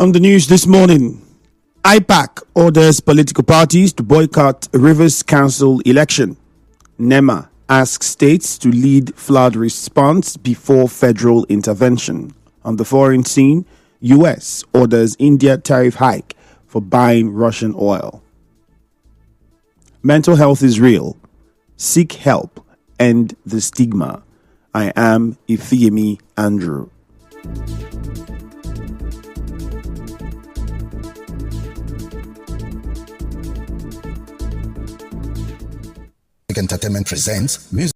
On the news this morning, IPAC orders political parties to boycott Rivers Council election. NEMA asks states to lead flood response before federal intervention. On the foreign scene, US orders India tariff hike for buying Russian oil. Mental health is real. Seek help. End the stigma. I am Ifiemi Andrew. Entertainment presents music.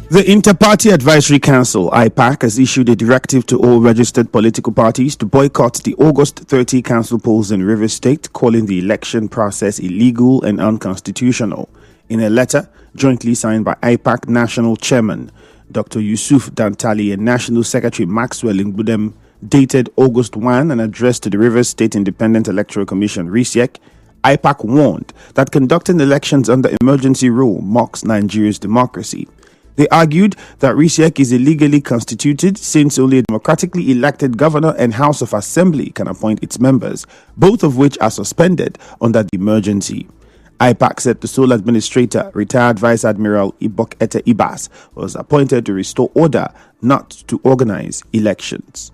The Inter-Party Advisory Council, IPAC, has issued a directive to all registered political parties to boycott the August 30 council polls in Rivers State, calling the election process illegal and unconstitutional. In a letter jointly signed by IPAC National Chairman Dr. Yusuf Dantali and National Secretary Maxwell Ngbudem, dated August 1 and addressed to the Rivers State Independent Electoral Commission, RISIEC, IPAC warned that conducting elections under emergency rule mocks Nigeria's democracy. They argued that RISIEC is illegally constituted since only a democratically elected governor and House of Assembly can appoint its members, both of which are suspended under the emergency. IPAC said the sole administrator, retired Vice Admiral Ibok Ete Ibas, was appointed to restore order, not to organize elections.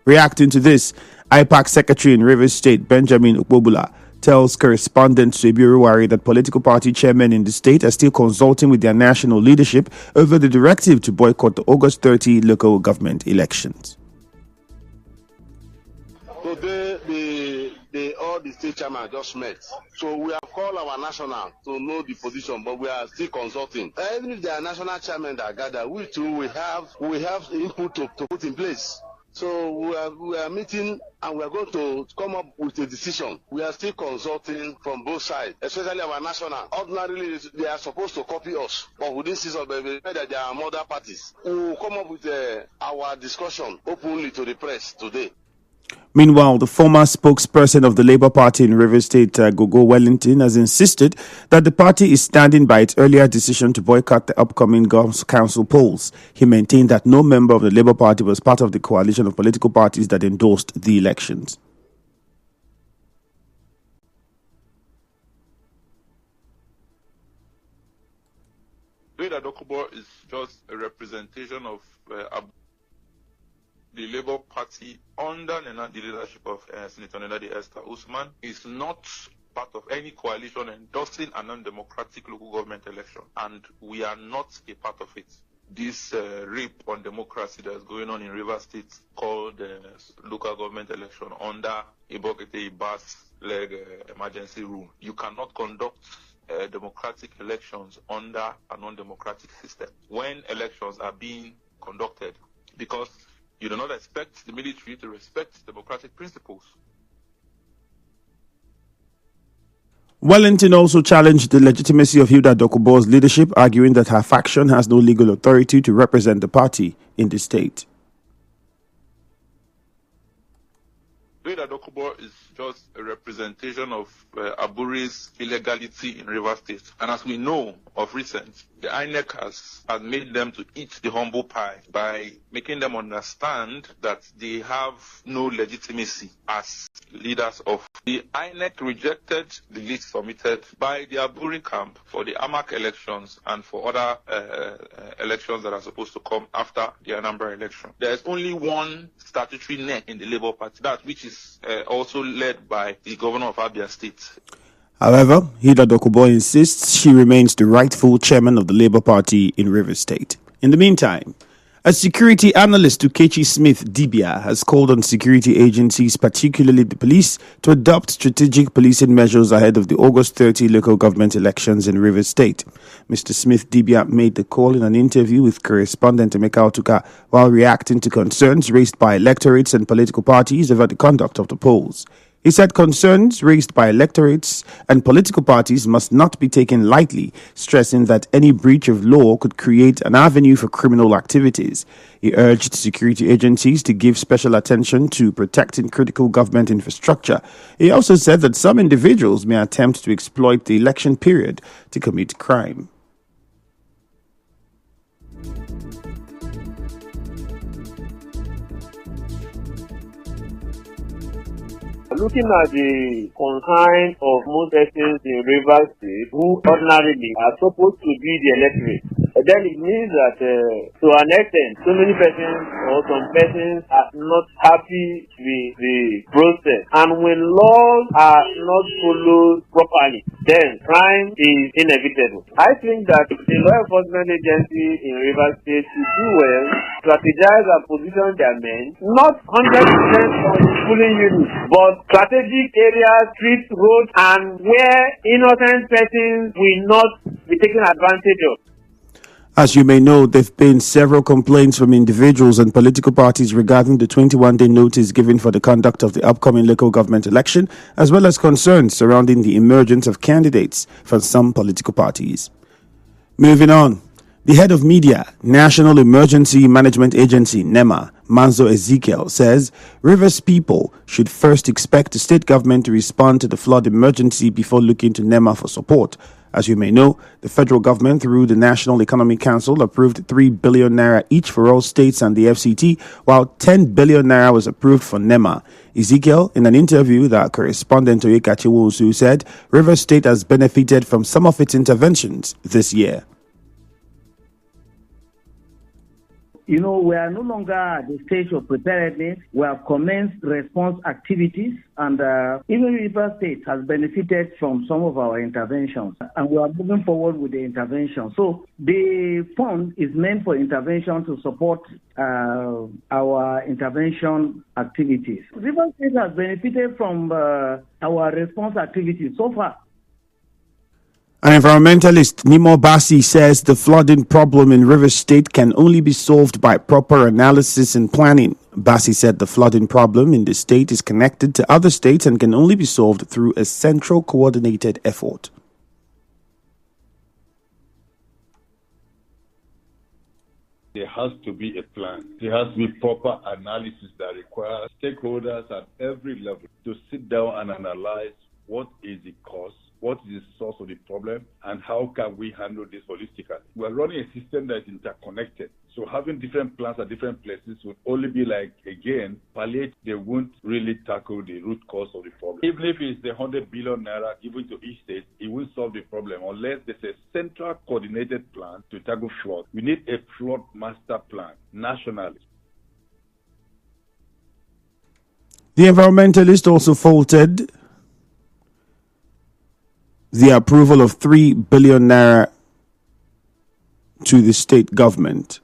Reacting to this, IPAC Secretary in Rivers State, Benjamin Ukbobula, tells correspondent Sebiru Wari that political party chairmen in the state are still consulting with their national leadership over the directive to boycott the August 30 local government elections. Today, all the state chairmen just met. So we have called our national to know the position, but we are still consulting. Even if there are national chairmen that gather, we too we have input to put in place. So we are meeting and we are going to come up with a decision. We are still consulting from both sides, especially our national. Ordinarily, they are supposed to copy us, but within season, that there are other parties. We will come up with our discussion openly to the press today. Meanwhile, the former spokesperson of the Labour Party in Rivers State, Gogo Wellington, has insisted that the party is standing by its earlier decision to boycott the upcoming council polls. He maintained that no member of the Labour Party was part of the coalition of political parties that endorsed the elections. Leader Dokubo is just a representation of the Labour Party under the leadership of Senator Nenadi Esther Usman is not part of any coalition endorsing an undemocratic local government election, and we are not a part of it. This rape on democracy that is going on in Rivers State called local government election under Ibokete Ibas-led emergency rule. You cannot conduct democratic elections under a non-democratic system when elections are being conducted, because you do not expect the military to respect democratic principles. Wellington also challenged the legitimacy of Hilda Dokubo's leadership, arguing that her faction has no legal authority to represent the party in the state. Beda Dokubo is just a representation of Aburi's illegality in Rivers State. And as we know of recent, the INEC has made them to eat the humble pie by making them understand that they have no legitimacy as leaders of. The INEC rejected the list submitted by the Aburi camp for the AMAC elections and for other elections that are supposed to come after the Anambra election. There is only one statutory neck in the Labour Party, that which is also led by the governor of Abia State. However, Hida Dokubo insists she remains the rightful chairman of the Labour Party in Rivers State. In the meantime, a security analyst, Ukechi Smith Dibia, has called on security agencies, particularly the police, to adopt strategic policing measures ahead of the August 30 local government elections in Rivers State. Mr. Smith Dibia made the call in an interview with correspondent Emeka Otuka while reacting to concerns raised by electorates and political parties over the conduct of the polls. He said concerns raised by electorates and political parties must not be taken lightly, stressing that any breach of law could create an avenue for criminal activities. He urged security agencies to give special attention to protecting critical government infrastructure. He also said that some individuals may attempt to exploit the election period to commit crime. Looking at the concern of most persons in Rivers State who ordinarily are supposed to be the electorate, then it means that to an extent, so many persons or some persons are not happy with the process. And when laws are not followed properly, then crime is inevitable. I think that the law enforcement agency in Rivers State should do well, strategize and position their men, not 100% on pulling units, but strategic areas, streets, roads, and where innocent persons will not be taken advantage of. As you may know, there have been several complaints from individuals and political parties regarding the 21-day notice given for the conduct of the upcoming local government election, as well as concerns surrounding the emergence of candidates from some political parties. Moving on, the head of media, National Emergency Management Agency, NEMA, Manzo Ezekiel, says Rivers people should first expect the state government to respond to the flood emergency before looking to NEMA for support. As you may know, the federal government, through the National Economic Council, approved 3 billion naira each for all states and the FCT, while 10 billion naira was approved for NEMA. Ezekiel, in an interview that correspondent Oyeka Chiwusu said, Rivers State has benefited from some of its interventions this year. You know, we are no longer at the stage of preparedness. We have commenced response activities, and even Rivers State has benefited from some of our interventions, and we are moving forward with the intervention. So the fund is meant for intervention to support our intervention activities. Rivers State has benefited from our response activities so far. An environmentalist, Nimo Bassi, says the flooding problem in Rivers State can only be solved by proper analysis and planning. Bassi said the flooding problem in the state is connected to other states and can only be solved through a central coordinated effort. There has to be a plan. There has to be proper analysis that requires stakeholders at every level to sit down and analyze what is the cause, what is the source of the problem, and how can we handle this holistically. We're running a system that is interconnected. So having different plans at different places would only be like, again, palliate. They won't really tackle the root cause of the problem. Even if it's the 100 billion naira given to each state, it won't solve the problem unless there's a central coordinated plan to tackle flood. We need a flood master plan nationally. The environmentalist also faulted the approval of 3 billion naira to the state government.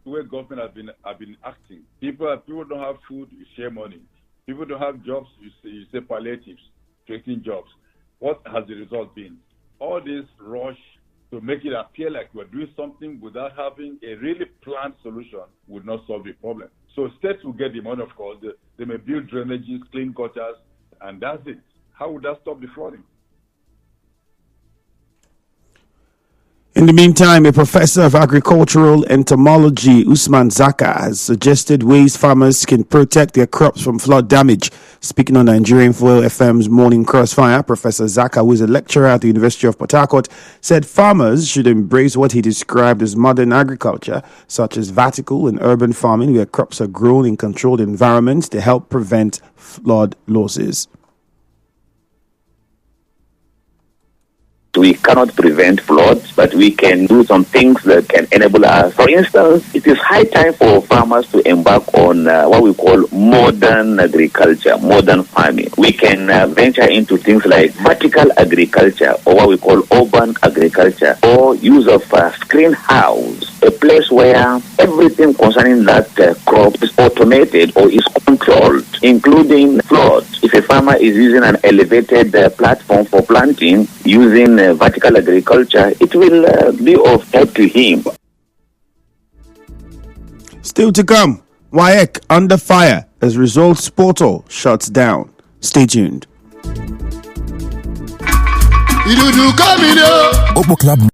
The way government have been acting, people don't have food, you share money. People don't have jobs, you say palliatives, creating jobs. What has the result been? All this rush to make it appear like we're doing something without having a really planned solution would not solve the problem. So states will get the money, of course. They may build drainages, clean gutters, and that's it. How would that stop the flooding? In the meantime, a professor of agricultural entomology, Usman Zaka, has suggested ways farmers can protect their crops from flood damage. Speaking on Nigerian Foil FM's Morning Crossfire, Professor Zaka, who is a lecturer at the University of Port Harcourt, said farmers should embrace what he described as modern agriculture, such as vertical and urban farming, where crops are grown in controlled environments to help prevent flood losses. We cannot prevent floods, but we can do some things that can enable us. For instance, it is high time for farmers to embark on what we call modern agriculture, modern farming. We can venture into things like vertical agriculture, or what we call urban agriculture, or use of screen house, a place where everything concerning that crop is automated or is controlled, including floods. If a farmer is using an elevated platform for planting, using vertical agriculture, it will be of help to him. Still to come, WAEC under fire as results portal shuts down. Stay tuned. Opo Club.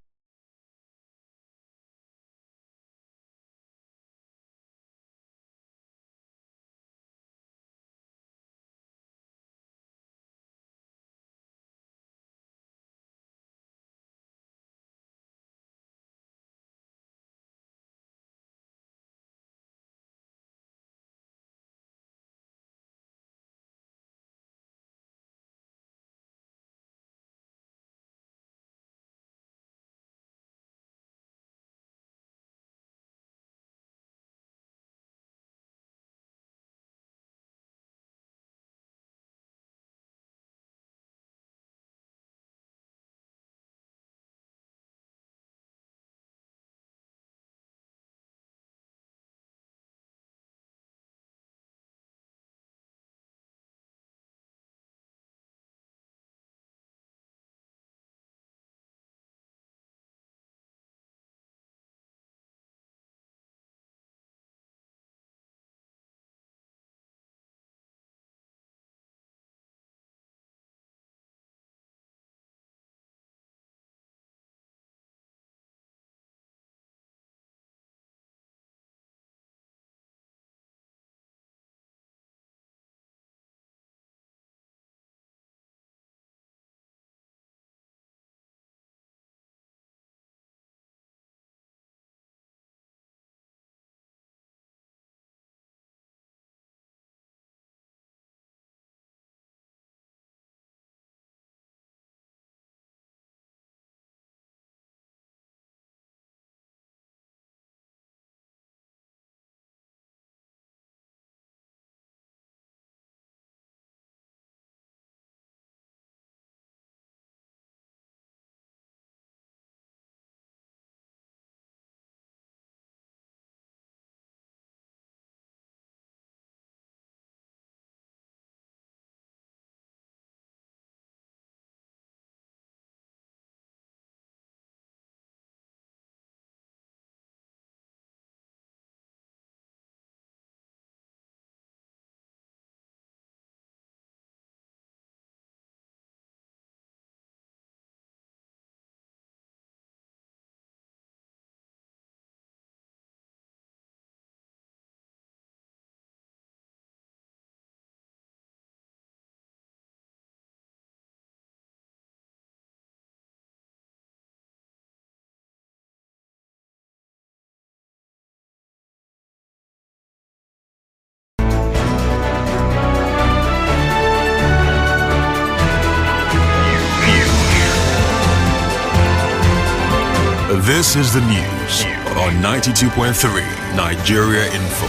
This is the news on 92.3 Nigeria Info.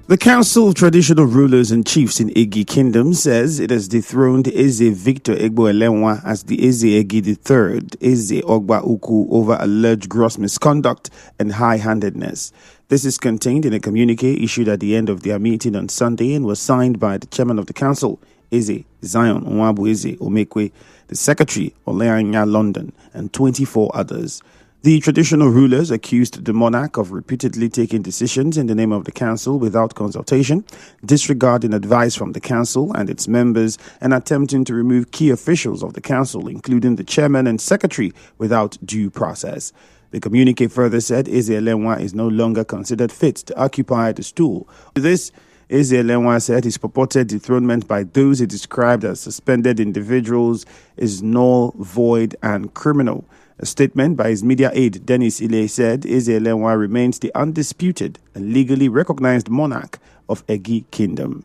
The Council of Traditional Rulers and Chiefs in Egi Kingdom says it has dethroned Eze Victor Egbo Elenwa as the Eze Egi III, Eze Ogba Uku, over alleged gross misconduct and high-handedness. This is contained in a communique issued at the end of their meeting on Sunday and was signed by the chairman of the council, Eze Zion Nwabu Eze Omekwe, the secretary, Oleanya London, and 24 others. The traditional rulers accused the monarch of repeatedly taking decisions in the name of the council without consultation, disregarding advice from the council and its members, and attempting to remove key officials of the council, including the chairman and secretary, without due process. The communique further said Eze Elenwa is no longer considered fit to occupy the stool. This, Eze Elenwa said his purported dethronement by those he described as suspended individuals is null, void, and criminal. A statement by his media aide, Dennis Ile, said Eze Elenwa remains the undisputed and legally recognized monarch of Egi Kingdom.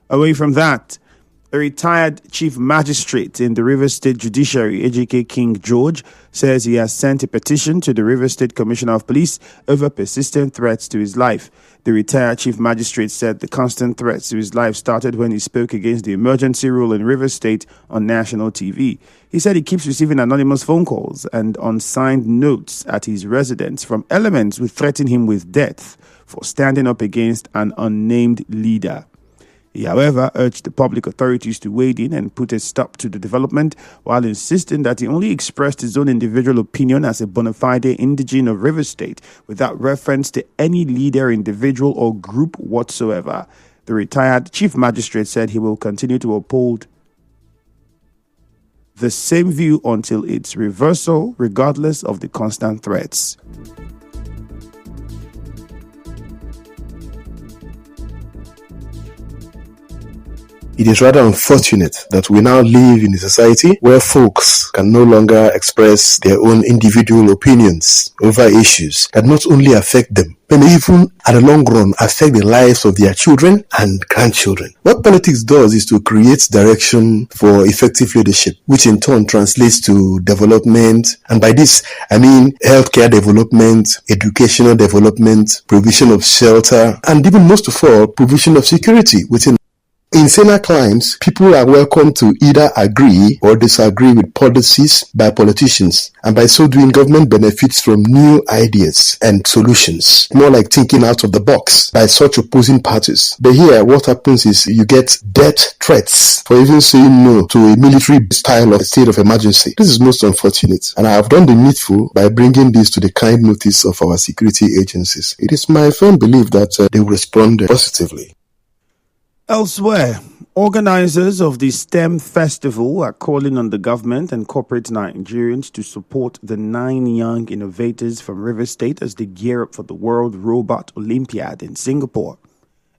Away from that, a retired chief magistrate in the Rivers State Judiciary, Ejike King George, says he has sent a petition to the Rivers State Commissioner of Police over persistent threats to his life. The retired chief magistrate said the constant threats to his life started when he spoke against the emergency rule in Rivers State on national TV. He said he keeps receiving anonymous phone calls and unsigned notes at his residence from elements who threaten him with death for standing up against an unnamed leader. He, however, urged the public authorities to wade in and put a stop to the development, while insisting that he only expressed his own individual opinion as a bona fide indigene of Rivers State, without reference to any leader, individual, or group whatsoever. The retired chief magistrate said he will continue to uphold the same view until its reversal, regardless of the constant threats. It is rather unfortunate that we now live in a society where folks can no longer express their own individual opinions over issues that not only affect them, but may even, at the long run, affect the lives of their children and grandchildren. What politics does is to create direction for effective leadership, which in turn translates to development. And by this, I mean healthcare development, educational development, provision of shelter, and even most of all, provision of security within. In saner climes, people are welcome to either agree or disagree with policies by politicians, and by so doing, government benefits from new ideas and solutions, more like thinking out of the box by such opposing parties. But here, what happens is you get death threats for even saying no to a military style of state of emergency. This is most unfortunate, and I have done the needful by bringing this to the kind notice of our security agencies. It is my firm belief that they will respond positively. Elsewhere, organizers of the STEM Festival are calling on the government and corporate Nigerians to support the 9 young innovators from Rivers State as they gear up for the World Robot Olympiad in Singapore.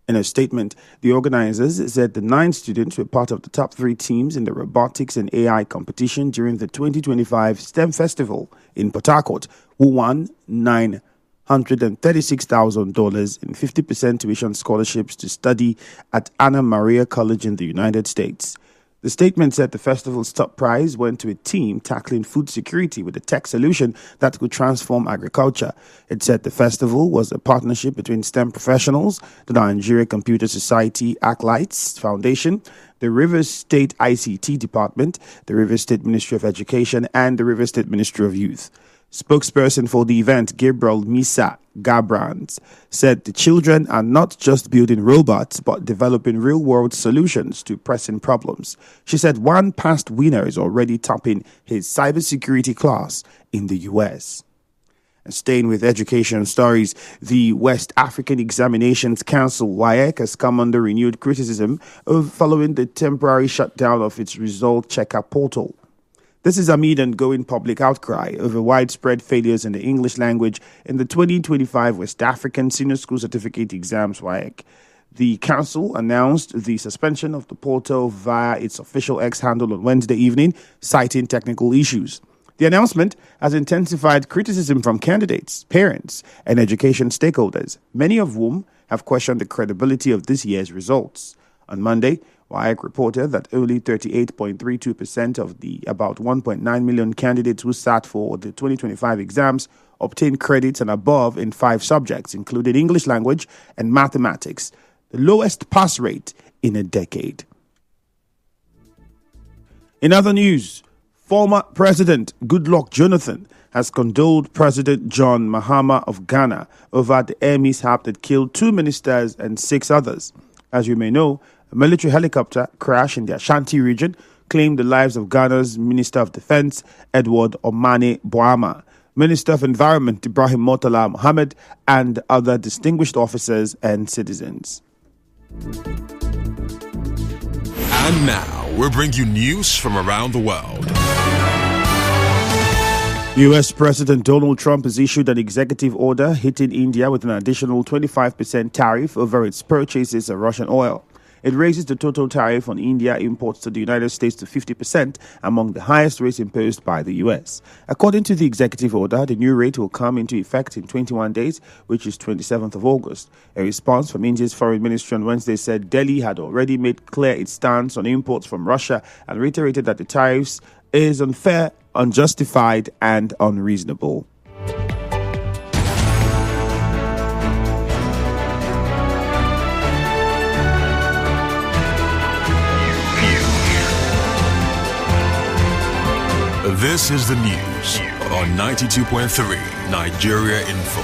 In a statement, the organizers said the 9 students were part of the top 3 teams in the robotics and AI competition during the 2025 STEM Festival in Port Harcourt, who won $936,000 in 50% tuition scholarships to study at Anna Maria College in the United States. The statement said the festival's top prize went to a team tackling food security with a tech solution that could transform agriculture. It said the festival was a partnership between STEM professionals, the Nigeria Computer Society Acolytes Foundation, the Rivers State ICT Department, the Rivers State Ministry of Education, and the Rivers State Ministry of Youth. Spokesperson for the event, Gabriel Misa Gabrans, said the children are not just building robots, but developing real-world solutions to pressing problems. She said one past winner is already topping his cybersecurity class in the U.S. And staying with education stories, the West African Examinations Council, WAEC, has come under renewed criticism following the temporary shutdown of its result checker portal. This is amid ongoing public outcry over widespread failures in the English language in the 2025 West African Senior School Certificate Exams, WAEC. The council announced the suspension of the portal via its official X handle on Wednesday evening, citing technical issues. The announcement has intensified criticism from candidates, parents, and education stakeholders, many of whom have questioned the credibility of this year's results. On Monday, WAEC reported that only 38.32% of the about 1.9 million candidates who sat for the 2025 exams obtained credits and above in 5 subjects, including English language and mathematics, the lowest pass rate in a decade. In other news, former President Goodluck Jonathan has condoled President John Mahama of Ghana over the air mishap that killed 2 ministers and 6 others. As you may know, a military helicopter crash in the Ashanti region claimed the lives of Ghana's Minister of Defense, Edward Omane Boama. Minister of Environment Ibrahim Murtala Mohammed, and other distinguished officers and citizens. And now, we'll bring you news from around the world. U.S. President Donald Trump has issued an executive order hitting India with an additional 25% tariff over its purchases of Russian oil. It raises the total tariff on India imports to the United States to 50%, among the highest rates imposed by the U.S. According to the executive order, the new rate will come into effect in 21 days, which is 27th of August. A response from India's foreign ministry on Wednesday said Delhi had already made clear its stance on imports from Russia and reiterated that the tariffs is unfair, unjustified, and unreasonable. This is the news on 92.3 Nigeria Info.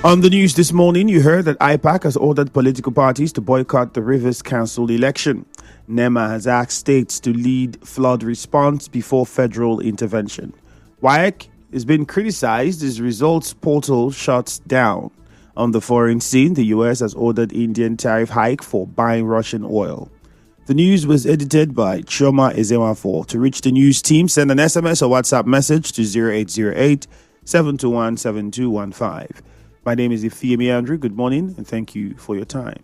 On the news this morning, you heard that IPAC has ordered political parties to boycott the Rivers Council election. NEMA has asked states to lead flood response before federal intervention. WAEC has been criticized as results portal shuts down. On the foreign scene, the U.S. has ordered Indian tariff hike for buying Russian oil. The news was edited by Chioma Ezewafo. To reach the news team, send an SMS or WhatsApp message to 0808 721 7215. My name is Ifiemi Andrew. Good morning and thank you for your time.